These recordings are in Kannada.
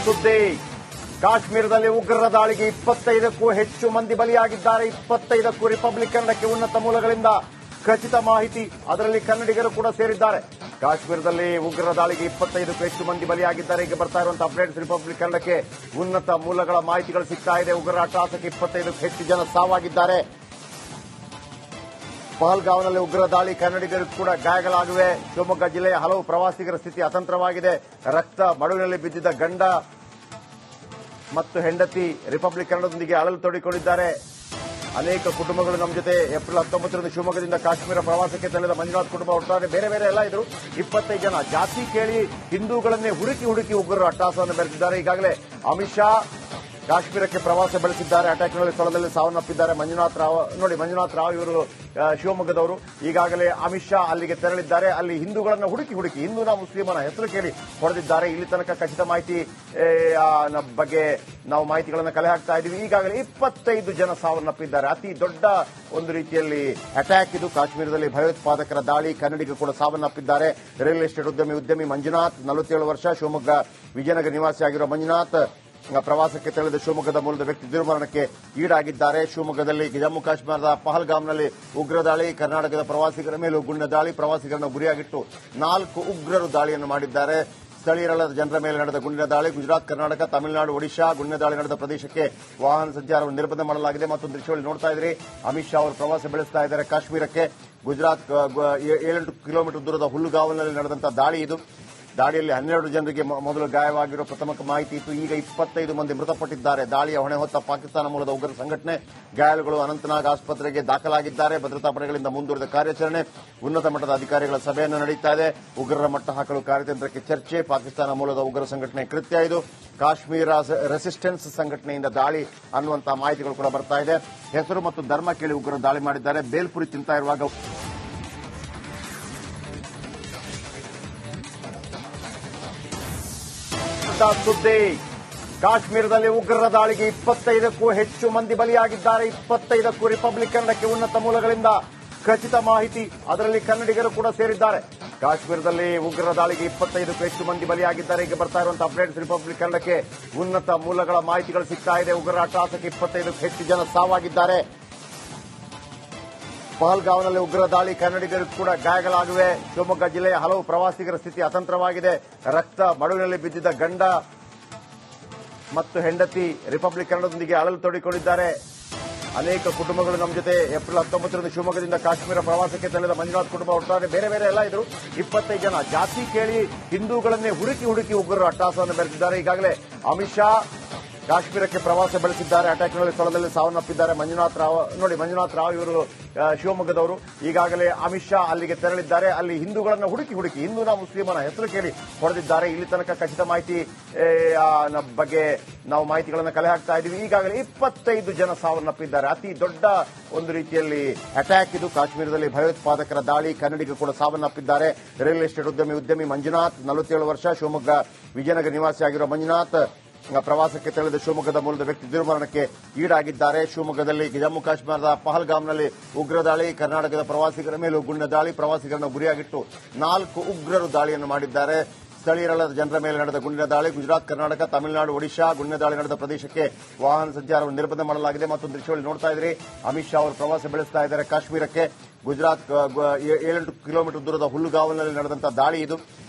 ಸುದ್ದಿ ಕಾಶ್ಮೀರದಲ್ಲಿ ಉಗ್ರರ ದಾಳಿಗೆ 25ಕ್ಕೂ ಹೆಚ್ಚು ಮಂದಿ ಬಲಿಯಾಗಿದ್ದಾರೆ. 25ಕ್ಕೂ ರಿಪಬ್ಲಿಕ್ ಉನ್ನತ ಮೂಲಗಳಿಂದ ಖಚಿತ ಮಾಹಿತಿ, ಅದರಲ್ಲಿ ಕನ್ನಡಿಗರು ಕೂಡ ಸೇರಿದ್ದಾರೆ. ಕಾಶ್ಮೀರದಲ್ಲಿ ಉಗ್ರರ ದಾಳಿಗೆ 25ಕ್ಕೂ ಹೆಚ್ಚು ಮಂದಿ ಬಲಿಯಾಗಿದ್ದಾರೆ. ಈಗ ಬರ್ತಾ ಇರುವಂತಹ ಅಪ್ಡೇಟ್ಸ್ ರಿಪಬ್ಲಿಕ್ ಕನ್ನಡಕ್ಕೆ ಉನ್ನತ ಮೂಲಗಳ ಮಾಹಿತಿಗಳು ಸಿಗ್ತಾ ಇದೆ. ಉಗ್ರರ ಅಟ್ಟಹಾಸಕ್ಕೆ 25ಕ್ಕೂ ಹೆಚ್ಚು ಜನ ಸಾವಾಗಿದ್ದಾರೆ. ಪಹಲ್ಗಾವ್ನಲ್ಲಿ ಉಗ್ರ ದಾಳಿ, ಕನ್ನಡಿಗರು ಕೂಡ ಗಾಯಗಳಾಗಿವೆ. ಶಿವಮೊಗ್ಗ ಜಿಲ್ಲೆಯ ಹಲವು ಪ್ರವಾಸಿಗರ ಸ್ಥಿತಿ ಅತಂತ್ರವಾಗಿದೆ. ರಕ್ತ ಮಡುವಿನಲ್ಲಿ ಬಿದ್ದಿದ್ದ ಗಂಡ ಮತ್ತು ಹೆಂಡತಿ ರಿಪಬ್ಲಿಕ್ ಕನ್ನಡದೊಂದಿಗೆ ಅಳಲು ತೋಡಿಕೊಂಡಿದ್ದಾರೆ. ಅನೇಕ ಕುಟುಂಬಗಳು ನಮ್ಮ ಜೊತೆ ಏಪ್ರಿಲ್ 19ರಂದು ಶಿವಮೊಗ್ಗದಿಂದ ಕಾಶ್ಮೀರ ಪ್ರವಾಸಕ್ಕೆ ತೆರಳಿದ ಮಂಜುನಾಥ್ ಕುಟುಂಬ ಹೊರಟಾರೆ. ಬೇರೆ ಬೇರೆ ಎಲ್ಲ ಇದ್ರು. 25 ಜನ ಜಾತಿ ಕೇಳಿ ಹಿಂದೂಗಳನ್ನೇ ಹುಡುಕಿ ಉಗ್ರರು ಅಟ್ಟಹಾಸವನ್ನು ಬೆರೆಸಿದ್ದಾರೆ. ಈಗಾಗಲೇ ಅಮಿತ್ ಶಾ ಕಾಶ್ಮೀರಕ್ಕೆ ಪ್ರವಾಸ ಬೆಳೆಸಿದ್ದಾರೆ. ಅಟ್ಯಾಕ್ನಲ್ಲಿ ಸ್ಥಳದಲ್ಲಿ ಸಾವನ್ನಪ್ಪಿದ್ದಾರೆ. ಮಂಜುನಾಥ್ ರಾವ್ ಇವರು ಶಿವಮೊಗ್ಗದವರು. ಈಗಾಗಲೇ ಅಮಿತ್ ಶಾ ಅಲ್ಲಿಗೆ ತೆರಳಿದ್ದಾರೆ. ಅಲ್ಲಿ ಹಿಂದೂಗಳನ್ನು ಹುಡುಕಿ ಹಿಂದೂನ ಮುಸ್ಲಿಮನ ಹೆಸರು ಕೇಳಿ ಹೊಡೆದಿದ್ದಾರೆ. ಇಲ್ಲಿ ತನಕ ಖಚಿತ ಮಾಹಿತಿ ಬಗ್ಗೆ ನಾವು ಮಾಹಿತಿಗಳನ್ನು ಕಲೆ ಹಾಕ್ತಾ ಇದ್ದೀವಿ. ಈಗಾಗಲೇ 25 ಜನ ಸಾವನ್ನಪ್ಪಿದ್ದಾರೆ. ಅತಿ ದೊಡ್ಡ ಒಂದು ರೀತಿಯಲ್ಲಿ ಅಟ್ಯಾಕ್ ಇದು. ಕಾಶ್ಮೀರದಲ್ಲಿ ಭಯೋತ್ಪಾದಕರ ದಾಳಿ, ಕನ್ನಡಿಗರು ಕೂಡ ಸಾವನ್ನಪ್ಪಿದ್ದಾರೆ. ರಿಯಲ್ ಎಸ್ಟೇಟ್ ಉದ್ಯಮಿ ಮಂಜುನಾಥ್, 47 ವರ್ಷ, ಶಿವಮೊಗ್ಗ ವಿಜಯನಗರ ನಿವಾಸಿಯಾಗಿರುವ ಮಂಜುನಾಥ್ ಪ್ರವಾಸಕ್ಕೆ ತೆರಳಿದ ಶಿವಮೊಗ್ಗದ ಮೂಲದ ವ್ಯಕ್ತಿ ದುರ್ಮರಣಕ್ಕೆ ಈಡಾಗಿದ್ದಾರೆ. ಶಿವಮೊಗ್ಗದಲ್ಲಿ ಜಮ್ಮು ಕಾಶ್ಮೀರದ ಪಹಲ್ಗಾಮ್ನಲ್ಲಿ ಉಗ್ರ ದಾಳಿ, ಕರ್ನಾಟಕದ ಪ್ರವಾಸಿಗರ ಮೇಲೂ ಗುಂಡಿನ ದಾಳಿ, ಪ್ರವಾಸಿಗರನ್ನು ಗುರಿಯಾಗಿಟ್ಟು 4 ಉಗ್ರರು ದಾಳಿಯನ್ನು ಮಾಡಿದ್ದಾರೆ. ಸ್ಥಳೀಯರಲ್ಲದ ಜನರ ಮೇಲೆ ನಡೆದ ಗುಂಡಿನ ದಾಳಿ. ಗುಜರಾತ್, ಕರ್ನಾಟಕ, ತಮಿಳುನಾಡು, ಒಡಿಶಾ ಗುಂಡಿನ ದಾಳಿ ನಡೆದ ಪ್ರದೇಶಕ್ಕೆ ವಾಹನ ಸಂಚಾರವನ್ನು ನಿರ್ಬಂಧ ಮಾಡಲಾಗಿದೆ. ಮತ್ತೊಂದು ದೃಶ್ಯದಲ್ಲಿ ನೋಡ್ತಾ ಇದ್ರಿ, ಅಮಿತ್ ಶಾ ಅವರು ಪ್ರವಾಸ ಬೆಳೆಸ್ತಾ ಇದ್ದಾರೆ ಕಾಶ್ಮೀರಕ್ಕೆ. ಗುಜರಾತ್ 7 ಕಿಲೋಮೀಟರ್ ದೂರದ ಹುಲ್ಲುಗಾವಲಿನಲ್ಲಿ ನಡೆದಂತಹ ದಾಳಿ ಇದು. ದಾಳಿಯಲ್ಲಿ 12 ಜನರಿಗೆ ಮೊದಲು ಗಾಯವಾಗಿರುವ ಪ್ರಥಮ ಮಾಹಿತಿ ಇತ್ತು. ಈಗ 25 ಮಂದಿ ಮೃತಪಟ್ಟಿದ್ದಾರೆ. ದಾಳಿಯ ಹೊಣೆ ಹೊತ್ತ ಪಾಕಿಸ್ತಾನ ಮೂಲದ ಉಗ್ರ ಸಂಘಟನೆ. ಗಾಯಾಳುಗಳು ಅನಂತನಾಗ್ ಆಸ್ಪತ್ರೆಗೆ ದಾಖಲಾಗಿದ್ದಾರೆ. ಭದ್ರತಾ ಪಡೆಗಳಿಂದ ಮುಂದುವರೆದ ಕಾರ್ಯಾಚರಣೆ. ಉನ್ನತ ಮಟ್ಟದ ಅಧಿಕಾರಿಗಳ ಸಭೆಯನ್ನು ನಡೆಯುತ್ತಾ ಇದೆ. ಉಗ್ರರ ಮಟ್ಟ ಹಾಕಲು ಕಾರ್ಯತಂತ್ರಕ್ಕೆ ಚರ್ಚೆ. ಪಾಕಿಸ್ತಾನ ಮೂಲದ ಉಗ್ರ ಸಂಘಟನೆ ಕೃತ್ಯ ಇದು. ಕಾಶ್ಮೀರ ರೆಸಿಸ್ಟೆನ್ಸ್ ಸಂಘಟನೆಯಿಂದ ದಾಳಿ ಅನ್ನುವಂತಹ ಮಾಹಿತಿಗಳು ಕೂಡ ಬರ್ತಾ ಇದೆ. ಹೆಸರು ಮತ್ತು ಧರ್ಮ ಕೇಳಿ ಉಗ್ರರು ದಾಳಿ ಮಾಡಿದ್ದಾರೆ. ಬೇಲ್ಪುರಿ ತಿಂತಾ ಇರುವಾಗ ಸುದ್ದಿ ಕಾಶ್ಮೀರದಲ್ಲಿ ಉಗ್ರರ ದಾಳಿಗೆ 25ಕ್ಕೂ ಹೆಚ್ಚು ಮಂದಿ ಬಲಿಯಾಗಿದ್ದಾರೆ. 25ಕ್ಕೂ ರಿಪಬ್ಲಿಕ್ ಉನ್ನತ ಮೂಲಗಳಿಂದ ಖಚಿತ ಮಾಹಿತಿ, ಅದರಲ್ಲಿ ಕನ್ನಡಿಗರು ಕೂಡ ಸೇರಿದ್ದಾರೆ. ಕಾಶ್ಮೀರದಲ್ಲಿ ಉಗ್ರರ ದಾಳಿಗೆ 25ಕ್ಕೂ ಹೆಚ್ಚು ಮಂದಿ ಬಲಿಯಾಗಿದ್ದಾರೆ. ಈಗ ಬರ್ತಾ ಇರುವಂತಹ ಅಪ್ಡೇಟ್ಸ್ ರಿಪಬ್ಲಿಕ್ ಕನ್ನಡಕ್ಕೆ ಉನ್ನತ ಮೂಲಗಳ ಮಾಹಿತಿಗಳು ಸಿಗ್ತಾ ಇದೆ. ಉಗ್ರರ ಅಟ್ಟಹಾಸಕ್ಕೆ 25ಕ್ಕೂ ಹೆಚ್ಚು ಜನ ಸಾವಾಗಿದ್ದಾರೆ. ಪಹಲ್ಗಾವ್ನಲ್ಲಿ ಉಗ್ರ ದಾಳಿ, ಕನ್ನಡಿಗರು ಕೂಡ ಗಾಯಗಳಾಗಿವೆ. ಶಿವಮೊಗ್ಗ ಜಿಲ್ಲೆಯ ಹಲವು ಪ್ರವಾಸಿಗರ ಸ್ಥಿತಿ ಅತಂತ್ರವಾಗಿದೆ. ರಕ್ತ ಮಡುವಿನಲ್ಲಿ ಬಿದ್ದಿದ್ದ ಗಂಡ ಮತ್ತು ಹೆಂಡತಿ ರಿಪಬ್ಲಿಕ್ ಕನ್ನಡದೊಂದಿಗೆ ಅಳಲು ತೋಡಿಕೊಂಡಿದ್ದಾರೆ. ಅನೇಕ ಕುಟುಂಬಗಳು ನಮ್ಮ ಜೊತೆ ಏಪ್ರಿಲ್ 19ರಂದು ಶಿವಮೊಗ್ಗದಿಂದ ಕಾಶ್ಮೀರ ಪ್ರವಾಸಕ್ಕೆ ತೆರಳಿದ ಮಂಜುನಾಥ್ ಕುಟುಂಬ ಹೊರಟಾರೆ. ಬೇರೆ ಬೇರೆ ಎಲ್ಲ ಇದ್ರು. 25 ಜನ ಜಾತಿ ಕೇಳಿ ಹಿಂದೂಗಳನ್ನೇ ಹುಡುಕಿ ಉಗ್ರರು ಅಟ್ಟಹಾಸವನ್ನು ಬೆರೆಸಿದ್ದಾರೆ. ಈಗಾಗಲೇ ಅಮಿತ್ ಶಾ ಕಾಶ್ಮೀರಕ್ಕೆ ಪ್ರವಾಸ ಬೆಳೆಸಿದ್ದಾರೆ. ಅಟ್ಯಾಕ್ನಲ್ಲಿ ಸ್ಥಳದಲ್ಲಿ ಸಾವನ್ನಪ್ಪಿದ್ದಾರೆ. ಮಂಜುನಾಥ್ ರಾವ್ ಇವರು ಶಿವಮೊಗ್ಗದವರು. ಈಗಾಗಲೇ ಅಮಿತ್ ಶಾ ಅಲ್ಲಿಗೆ ತೆರಳಿದ್ದಾರೆ. ಅಲ್ಲಿ ಹಿಂದೂಗಳನ್ನು ಹುಡುಕಿ ಹಿಂದೂನ ಮುಸ್ಲಿಮನ ಹೆಸರು ಕೇಳಿ ಹೊಡೆದಿದ್ದಾರೆ. ಇಲ್ಲಿ ತನಕ ಖಚಿತ ಮಾಹಿತಿ ಬಗ್ಗೆ ನಾವು ಮಾಹಿತಿಗಳನ್ನು ಕಲೆ ಹಾಕ್ತಾ ಇದ್ದೀವಿ. ಈಗಾಗಲೇ 25 ಜನ ಸಾವನ್ನಪ್ಪಿದ್ದಾರೆ. ಅತಿ ದೊಡ್ಡ ಒಂದು ರೀತಿಯಲ್ಲಿ ಅಟ್ಯಾಕ್ ಇದು. ಕಾಶ್ಮೀರದಲ್ಲಿ ಭಯೋತ್ಪಾದಕರ ದಾಳಿ, ಕನ್ನಡಿಗರು ಕೂಡ ಸಾವನ್ನಪ್ಪಿದ್ದಾರೆ. ರಿಯಲ್ ಎಸ್ಟೇಟ್ ಉದ್ಯಮಿ ಮಂಜುನಾಥ್, 47 ವರ್ಷ, ಶಿವಮೊಗ್ಗ ವಿಜಯನಗರ ನಿವಾಸಿಯಾಗಿರುವ ಮಂಜುನಾಥ್ ಪ್ರವಾಸಕ್ಕೆ ತೆರಳಿದ ಶಿವಮೊಗ್ಗದ ಮೂಲದ ವ್ಯಕ್ತಿ ದುರ್ಮರಣಕ್ಕೆ ಈಡಾಗಿದ್ದಾರೆ. ಶಿವಮೊಗ್ಗದಲ್ಲಿ ಜಮ್ಮು ಕಾಶ್ಮೀರದ ಪಹಲ್ಗಾಮ್ನಲ್ಲಿ ಉಗ್ರ ದಾಳಿ, ಕರ್ನಾಟಕದ ಪ್ರವಾಸಿಗರ ಮೇಲೂ ಗುಂಡಿನ ದಾಳಿ, ಪ್ರವಾಸಿಗರನ್ನು ಗುರಿಯಾಗಿಟ್ಟು 4 ಉಗ್ರರು ದಾಳಿಯನ್ನು ಮಾಡಿದ್ದಾರೆ. ಸ್ಥಳೀಯರಲ್ಲದ ಜನರ ಮೇಲೆ ನಡೆದ ಗುಂಡಿನ ದಾಳಿ. ಗುಜರಾತ್, ಕರ್ನಾಟಕ, ತಮಿಳುನಾಡು, ಒಡಿಶಾ ಗುಂಡಿನ ದಾಳಿ ನಡೆದ ಪ್ರದೇಶಕ್ಕೆ ವಾಹನ ಸಂಚಾರವನ್ನು ನಿರ್ಬಂಧ ಮಾಡಲಾಗಿದೆ. ಮತ್ತೊಂದು ದೃಶ್ಯದಲ್ಲಿ ನೋಡ್ತಾ ಇದ್ರಿ, ಅಮಿತ್ ಶಾ ಅವರು ಪ್ರವಾಸ ಬೆಳೆಸ್ತಾ ಇದ್ದಾರೆ ಕಾಶ್ಮೀರಕ್ಕೆ. ಗುಜರಾತ್ 7 ಕಿಲೋಮೀಟರ್ ದೂರದ ಹುಲ್ಲುಗಾವಲಿನಲ್ಲಿ ನಡೆದಂತಹ ದಾಳಿ ಇದು.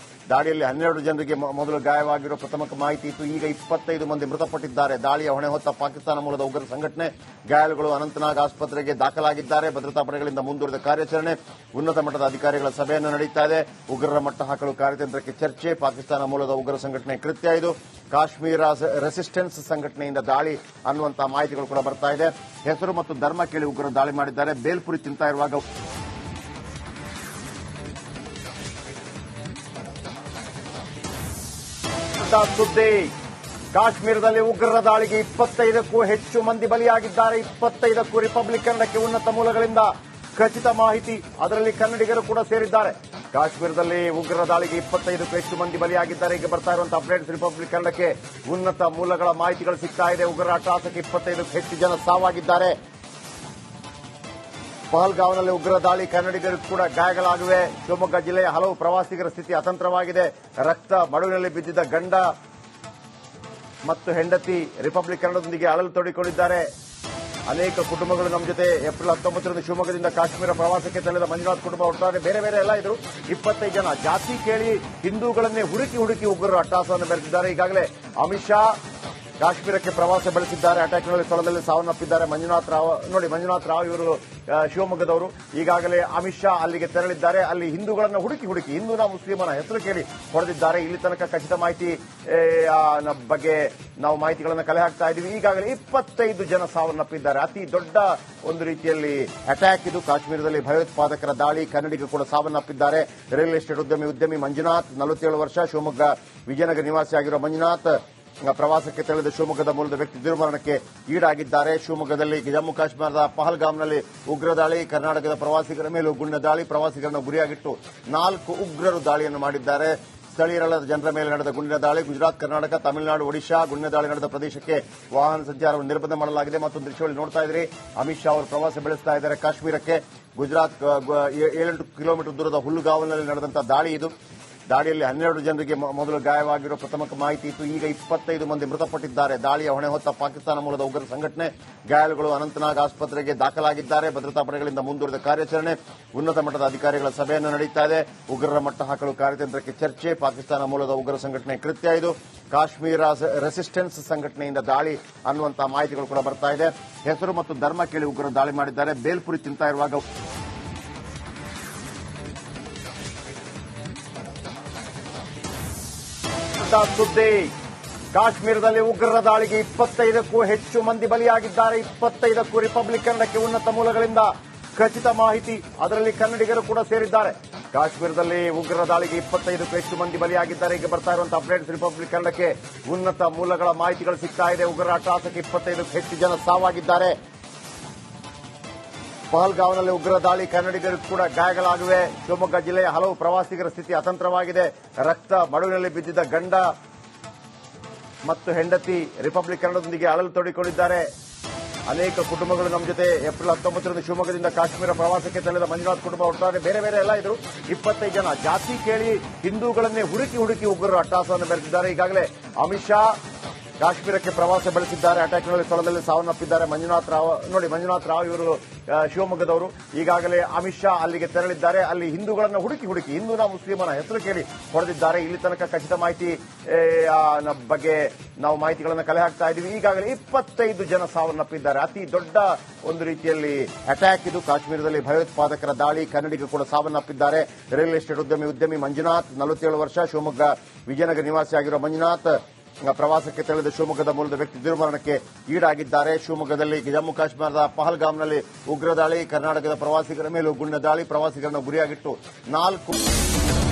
ದಾಳಿಯಲ್ಲಿ 12 ಜನರಿಗೆ ಮೊದಲು ಗಾಯವಾಗಿರುವ ಪ್ರಥಮ ಮಾಹಿತಿ ಇತ್ತು. ಈಗ 25 ಮಂದಿ ಮೃತಪಟ್ಟಿದ್ದಾರೆ. ದಾಳಿಯ ಹೊಣೆ ಹೊತ್ತ ಪಾಕಿಸ್ತಾನ ಮೂಲದ ಉಗ್ರ ಸಂಘಟನೆ. ಗಾಯಾಳುಗಳು ಅನಂತನಾಗ್ ಆಸ್ಪತ್ರೆಗೆ ದಾಖಲಾಗಿದ್ದಾರೆ. ಭದ್ರತಾ ಪಡೆಗಳಿಂದ ಮುಂದುವರೆದ ಕಾರ್ಯಾಚರಣೆ. ಉನ್ನತ ಮಟ್ಟದ ಅಧಿಕಾರಿಗಳ ಸಭೆಯನ್ನು ನಡೆಯುತ್ತಾ ಇದೆ. ಉಗ್ರರ ಮಟ್ಟ ಹಾಕಲು ಕಾರ್ಯತಂತ್ರಕ್ಕೆ ಚರ್ಚೆ. ಪಾಕಿಸ್ತಾನ ಮೂಲದ ಉಗ್ರ ಸಂಘಟನೆ ಕೃತ್ಯ ಇದು. ಕಾಶ್ಮೀರ ರೆಸಿಸ್ಟೆನ್ಸ್ ಸಂಘಟನೆಯಿಂದ ದಾಳಿ ಅನ್ನುವಂತಹ ಮಾಹಿತಿಗಳು ಕೂಡ ಬರ್ತಾ ಇದೆ. ಹೆಸರು ಮತ್ತು ಧರ್ಮ ಕೇಳಿ ಉಗ್ರರು ದಾಳಿ ಮಾಡಿದ್ದಾರೆ. ಬೇಲ್ಪುರಿ ತಿಂತಾ ಇರುವಾಗ ಸುದ್ದಿ ಕಾಶ್ಮೀರದಲ್ಲಿ ಉಗ್ರರ ದಾಳಿಗೆ 25ಕ್ಕೂ ಹೆಚ್ಚು ಮಂದಿ ಬಲಿಯಾಗಿದ್ದಾರೆ. 25ಕ್ಕೂ ರಿಪಬ್ಲಿಕ್ ಉನ್ನತ ಮೂಲಗಳಿಂದ ಖಚಿತ ಮಾಹಿತಿ, ಅದರಲ್ಲಿ ಕನ್ನಡಿಗರು ಕೂಡ ಸೇರಿದ್ದಾರೆ. ಕಾಶ್ಮೀರದಲ್ಲಿ ಉಗ್ರರ ದಾಳಿಗೆ 25ಕ್ಕೂ ಹೆಚ್ಚು ಮಂದಿ ಬಲಿಯಾಗಿದ್ದಾರೆ. ಈಗ ಬರ್ತಾ ಇರುವಂತಹ ಅಪ್ಡೇಟ್ಸ್ ರಿಪಬ್ಲಿಕ್ ಕನ್ನಡಕ್ಕೆ ಉನ್ನತ ಮೂಲಗಳ ಮಾಹಿತಿಗಳು ಸಿಗ್ತಾ ಇದೆ. ಉಗ್ರರ ಅಟ್ಟಹಾಸಕ್ಕೆ 25ಕ್ಕೂ ಹೆಚ್ಚು ಜನ ಸಾವಾಗಿದ್ದಾರೆ. ಪಹಲ್ಗಾವ್ನಲ್ಲಿ ಉಗ್ರ ದಾಳಿ, ಕನ್ನಡಿಗರು ಕೂಡ ಗಾಯಗಳಾಗಿವೆ. ಶಿವಮೊಗ್ಗ ಜಿಲ್ಲೆಯ ಹಲವು ಪ್ರವಾಸಿಗರ ಸ್ಥಿತಿ ಅತಂತ್ರವಾಗಿದೆ. ರಕ್ತ ಮಡುವಿನಲ್ಲಿ ಬಿದ್ದಿದ್ದ ಗಂಡ ಮತ್ತು ಹೆಂಡತಿ ರಿಪಬ್ಲಿಕ್ ಕನ್ನಡದೊಂದಿಗೆ ಅಳಲು ತೋಡಿಕೊಂಡಿದ್ದಾರೆ. ಅನೇಕ ಕುಟುಂಬಗಳು ನಮ್ಮ ಜೊತೆ ಏಪ್ರಿಲ್ 19ರಂದು ಶಿವಮೊಗ್ಗದಿಂದ ಕಾಶ್ಮೀರ ಪ್ರವಾಸಕ್ಕೆ ತೆರಳಿದ ಮಂಜುನಾಥ್ ಕುಟುಂಬ ಒಟ್ಟಾರೆ ಬೇರೆ ಬೇರೆ ಎಲ್ಲ ಇದ್ರು. 25 ಜನ ಜಾತಿ ಕೇಳಿ ಹಿಂದೂಗಳನ್ನೇ ಹುಡುಕಿ ಉಗ್ರರು ಅಟ್ಟಹಾಸವನ್ನು ಬೆಳೆಸಿದ್ದಾರೆ. ಈಗಾಗಲೇ ಅಮಿತ್ ಶಾ ಕಾಶ್ಮೀರಕ್ಕೆ ಪ್ರವಾಸ ಬೆಳೆಸಿದ್ದಾರೆ. ಅಟ್ಯಾಕ್ನಲ್ಲಿ ಸ್ಥಳದಲ್ಲಿ ಸಾವನ್ನಪ್ಪಿದ್ದಾರೆ. ಮಂಜುನಾಥ್ ರಾವ್ ಇವರು ಶಿವಮೊಗ್ಗದವರು. ಈಗಾಗಲೇ ಅಮಿತ್ ಶಾ ಅಲ್ಲಿಗೆ ತೆರಳಿದ್ದಾರೆ. ಅಲ್ಲಿ ಹಿಂದೂಗಳನ್ನು ಹುಡುಕಿ ಹಿಂದೂನ ಮುಸ್ಲಿಮನ ಹೆಸರು ಕೇಳಿ ಹೊಡೆದಿದ್ದಾರೆ. ಇಲ್ಲಿ ತನಕ ಖಚಿತ ಮಾಹಿತಿ ಬಗ್ಗೆ ನಾವು ಮಾಹಿತಿಗಳನ್ನು ಕಲೆ ಹಾಕ್ತಾ ಇದ್ದೀವಿ. ಈಗಾಗಲೇ 25 ಜನ ಸಾವನ್ನಪ್ಪಿದ್ದಾರೆ. ಅತಿ ದೊಡ್ಡ ಒಂದು ರೀತಿಯಲ್ಲಿ ಅಟ್ಯಾಕ್ ಇದು. ಕಾಶ್ಮೀರದಲ್ಲಿ ಭಯೋತ್ಪಾದಕರ ದಾಳಿ. ಕನ್ನಡಿಗ ಕೂಡ ಸಾವನ್ನಪ್ಪಿದ್ದಾರೆ. ರಿಯಲ್ ಎಸ್ಟೇಟ್ ಉದ್ಯಮಿ ಮಂಜುನಾಥ್, 47 ವರ್ಷ, ಶಿವಮೊಗ್ಗ ವಿಜಯನಗರ ನಿವಾಸಿಯಾಗಿರುವ ಮಂಜುನಾಥ್ ಪ್ರವಾಸಕ್ಕೆ ತೆರಳಿದ ಶಿವಮೊಗ್ಗದ ಮೂಲದ ವ್ಯಕ್ತಿ ದುರ್ಮರಣಕ್ಕೆ ಈಡಾಗಿದ್ದಾರೆ. ಶಿವಮೊಗ್ಗದಲ್ಲಿ ಜಮ್ಮು ಕಾಶ್ಮೀರದ ಪಹಲ್ಗಾಮ್ನಲ್ಲಿ ಉಗ್ರ ದಾಳಿ. ಕರ್ನಾಟಕದ ಪ್ರವಾಸಿಗರ ಮೇಲೂ ಗುಂಡಿನ ದಾಳಿ. ಪ್ರವಾಸಿಗರನ್ನು ಗುರಿಯಾಗಿಟ್ಟು 4 ಉಗ್ರರು ದಾಳಿಯನ್ನು ಮಾಡಿದ್ದಾರೆ. ಸ್ಥಳೀಯರಲ್ಲದ ಜನರ ಮೇಲೆ ನಡೆದ ಗುಂಡಿನ ದಾಳಿ. ಗುಜರಾತ್, ಕರ್ನಾಟಕ, ತಮಿಳುನಾಡು, ಒಡಿಶಾ ಗುಂಡಿನ ದಾಳಿ ನಡೆದ ಪ್ರದೇಶಕ್ಕೆ ವಾಹನ ಸಂಚಾರವನ್ನು ನಿರ್ಬಂಧ ಮಾಡಲಾಗಿದೆ. ಮತ್ತೊಂದು ದೃಶ್ಯದಲ್ಲಿ ನೋಡ್ತಾ ಇದ್ರಿ, ಅಮಿತ್ ಶಾ ಅವರು ಪ್ರವಾಸ ಬೆಳೆಸ್ತಾ ಇದ್ದಾರೆ ಕಾಶ್ಮೀರಕ್ಕೆ. ಗುಜರಾತ್ 7 ಕಿಲೋಮೀಟರ್ ದೂರದ ಹುಲ್ಲುಗಾವಲಿನಲ್ಲಿ ನಡೆದಂತಹ ದಾಳಿ ಇದು. ದಾಳಿಯಲ್ಲಿ 12 ಜನರಿಗೆ ಮೊದಲು ಗಾಯವಾಗಿರುವ ಪ್ರಥಮ ಮಾಹಿತಿ ಇತ್ತು. ಈಗ 25 ಮಂದಿ ಮೃತಪಟ್ಟಿದ್ದಾರೆ. ದಾಳಿಯ ಹೊಣೆ ಹೊತ್ತ ಪಾಕಿಸ್ತಾನ ಮೂಲದ ಉಗ್ರ ಸಂಘಟನೆ. ಗಾಯಾಳುಗಳು ಅನಂತನಾಗ್ ಆಸ್ಪತ್ರೆಗೆ ದಾಖಲಾಗಿದ್ದಾರೆ. ಭದ್ರತಾ ಪಡೆಗಳಿಂದ ಮುಂದುವರೆದ ಕಾರ್ಯಾಚರಣೆ. ಉನ್ನತ ಮಟ್ಟದ ಅಧಿಕಾರಿಗಳ ಸಭೆಯನ್ನು ನಡೆಯುತ್ತಾ ಇದೆ. ಉಗ್ರರ ಮಟ್ಟ ಹಾಕಲು ಕಾರ್ಯತಂತ್ರಕ್ಕೆ ಚರ್ಚೆ. ಪಾಕಿಸ್ತಾನ ಮೂಲದ ಉಗ್ರ ಸಂಘಟನೆ ಕೃತ್ಯ ಇದು. ಕಾಶ್ಮೀರ ರೆಸಿಸ್ಟೆನ್ಸ್ ಸಂಘಟನೆಯಿಂದ ದಾಳಿ ಅನ್ನುವಂತಹ ಮಾಹಿತಿಗಳು ಕೂಡ ಬರ್ತಾ ಇದೆ. ಹೆಸರು ಮತ್ತು ಧರ್ಮ ಕೇಳಿ ಉಗ್ರರು ದಾಳಿ ಮಾಡಿದ್ದಾರೆ. ಬೇಲ್ಪುರಿ ತಿಂತಾ ಇರುವಾಗ ಸುದ್ದಿ. ಕಾಶ್ಮೀರದಲ್ಲಿ ಉಗ್ರರ ದಾಳಿಗೆ 25ಕ್ಕೂ ಹೆಚ್ಚು ಮಂದಿ ಬಲಿಯಾಗಿದ್ದಾರೆ. 25ಕ್ಕೂ ರಿಪಬ್ಲಿಕ್ ಕನ್ನಡಕ್ಕೆ ಉನ್ನತ ಮೂಲಗಳಿಂದ ಖಚಿತ ಮಾಹಿತಿ. ಅದರಲ್ಲಿ ಕನ್ನಡಿಗರು ಕೂಡ ಸೇರಿದ್ದಾರೆ. ಕಾಶ್ಮೀರದಲ್ಲಿ ಉಗ್ರರ ದಾಳಿಗೆ 25ಕ್ಕೂ ಹೆಚ್ಚು ಮಂದಿ ಬಲಿಯಾಗಿದ್ದಾರೆ. ಈಗ ಬರ್ತಾ ಇರುವಂತಹ ಅಪ್ಡೇಟ್ಸ್ ರಿಪಬ್ಲಿಕ್ ಕನ್ನಡಕ್ಕೆ ಉನ್ನತ ಮೂಲಗಳ ಮಾಹಿತಿಗಳು ಸಿಗ್ತಾ ಇದೆ. ಉಗ್ರರ ಅಟ್ಟಹಾಸಕ್ಕೆ 25ಕ್ಕೂ ಹೆಚ್ಚು ಜನ ಸಾವಾಗಿದ್ದಾರೆ. ಪಹಲ್ಗಾವ್ನಲ್ಲಿ ಉಗ್ರ ದಾಳಿ. ಕನ್ನಡಿಗರು ಕೂಡ ಗಾಯಗಳಾಗಿವೆ. ಶಿವಮೊಗ್ಗ ಜಿಲ್ಲೆಯ ಹಲವು ಪ್ರವಾಸಿಗರ ಸ್ಥಿತಿ ಅತಂತ್ರವಾಗಿದೆ. ರಕ್ತ ಮಡುವಿನಲ್ಲಿ ಬಿದ್ದಿದ್ದ ಗಂಡ ಮತ್ತು ಹೆಂಡತಿ ರಿಪಬ್ಲಿಕ್ ಕನ್ನಡದೊಂದಿಗೆ ಅಳಲು ತೋಡಿಕೊಂಡಿದ್ದಾರೆ. ಅನೇಕ ಕುಟುಂಬಗಳು ನಮ್ಮ ಜೊತೆ ಏಪ್ರಿಲ್ 19ರಂದು ಶಿವಮೊಗ್ಗದಿಂದ ಕಾಶ್ಮೀರ ಪ್ರವಾಸಕ್ಕೆ ತೆರಳಿದ ಮಂಜುನಾಥ್ ಕುಟುಂಬ ಒಟ್ಟಾರೆ ಬೇರೆ ಬೇರೆ ಎಲ್ಲ ಇದ್ರು. 25 ಜನ ಜಾತಿ ಕೇಳಿ ಹಿಂದೂಗಳನ್ನೇ ಹುಡುಕಿ ಉಗ್ರರು ಅಟ್ಟಹಾಸವನ್ನು ಬೆಳೆಸಿದ್ದಾರೆ. ಈಗಾಗಲೇ ಅಮಿತ್ ಶಾ ಕಾಶ್ಮೀರಕ್ಕೆ ಪ್ರವಾಸ ಬೆಳೆಸಿದ್ದಾರೆ. ಅಟ್ಯಾಕ್ನಲ್ಲಿ ಸ್ಥಳದಲ್ಲಿ ಸಾವನ್ನಪ್ಪಿದ್ದಾರೆ. ಮಂಜುನಾಥ್ ರಾವ್ ಇವರು ಶಿವಮೊಗ್ಗದವರು. ಈಗಾಗಲೇ ಅಮಿತ್ ಶಾ ಅಲ್ಲಿಗೆ ತೆರಳಿದ್ದಾರೆ. ಅಲ್ಲಿ ಹಿಂದೂಗಳನ್ನು ಹುಡುಕಿ ಹಿಂದೂನ ಮುಸ್ಲಿಮನ ಹೆಸರು ಕೇಳಿ ಹೊಡೆದಿದ್ದಾರೆ. ಇಲ್ಲಿ ತನಕ ಖಚಿತ ಮಾಹಿತಿ ಬಗ್ಗೆ ನಾವು ಮಾಹಿತಿಗಳನ್ನು ಕಲೆ ಹಾಕ್ತಾ ಇದ್ದೀವಿ. ಈಗಾಗಲೇ 25 ಜನ ಸಾವನ್ನಪ್ಪಿದ್ದಾರೆ. ಅತಿ ದೊಡ್ಡ ಒಂದು ರೀತಿಯಲ್ಲಿ ಅಟ್ಯಾಕ್ ಇದು. ಕಾಶ್ಮೀರದಲ್ಲಿ ಭಯೋತ್ಪಾದಕರ ದಾಳಿ. ಕನ್ನಡಿಗ ಕೂಡ ಸಾವನ್ನಪ್ಪಿದ್ದಾರೆ. ರಿಯಲ್ ಎಸ್ಟೇಟ್ ಉದ್ಯಮಿ ಮಂಜುನಾಥ್, 47 ವರ್ಷ, ಶಿವಮೊಗ್ಗ ವಿಜಯನಗರ ನಿವಾಸಿಯಾಗಿರುವ ಮಂಜುನಾಥ್ ಪ್ರವಾಸಕ್ಕೆ ತೆರಳಿದ ಶಿವಮೊಗ್ಗದ ಮೂಲದ ವ್ಯಕ್ತಿ ದುರ್ಮರಣಕ್ಕೆ ಈಡಾಗಿದ್ದಾರೆ. ಶಿವಮೊಗ್ಗದಲ್ಲಿ ಜಮ್ಮು ಕಾಶ್ಮೀರದ ಪಹಲ್ಗಾಮ್ನಲ್ಲಿ ಉಗ್ರ ದಾಳಿ. ಕರ್ನಾಟಕದ ಪ್ರವಾಸಿಗರ ಮೇಲೂ ಗುಂಡಿನ ದಾಳಿ. ಪ್ರವಾಸಿಗರನ್ನು ಗುರಿಯಾಗಿಟ್ಟು 4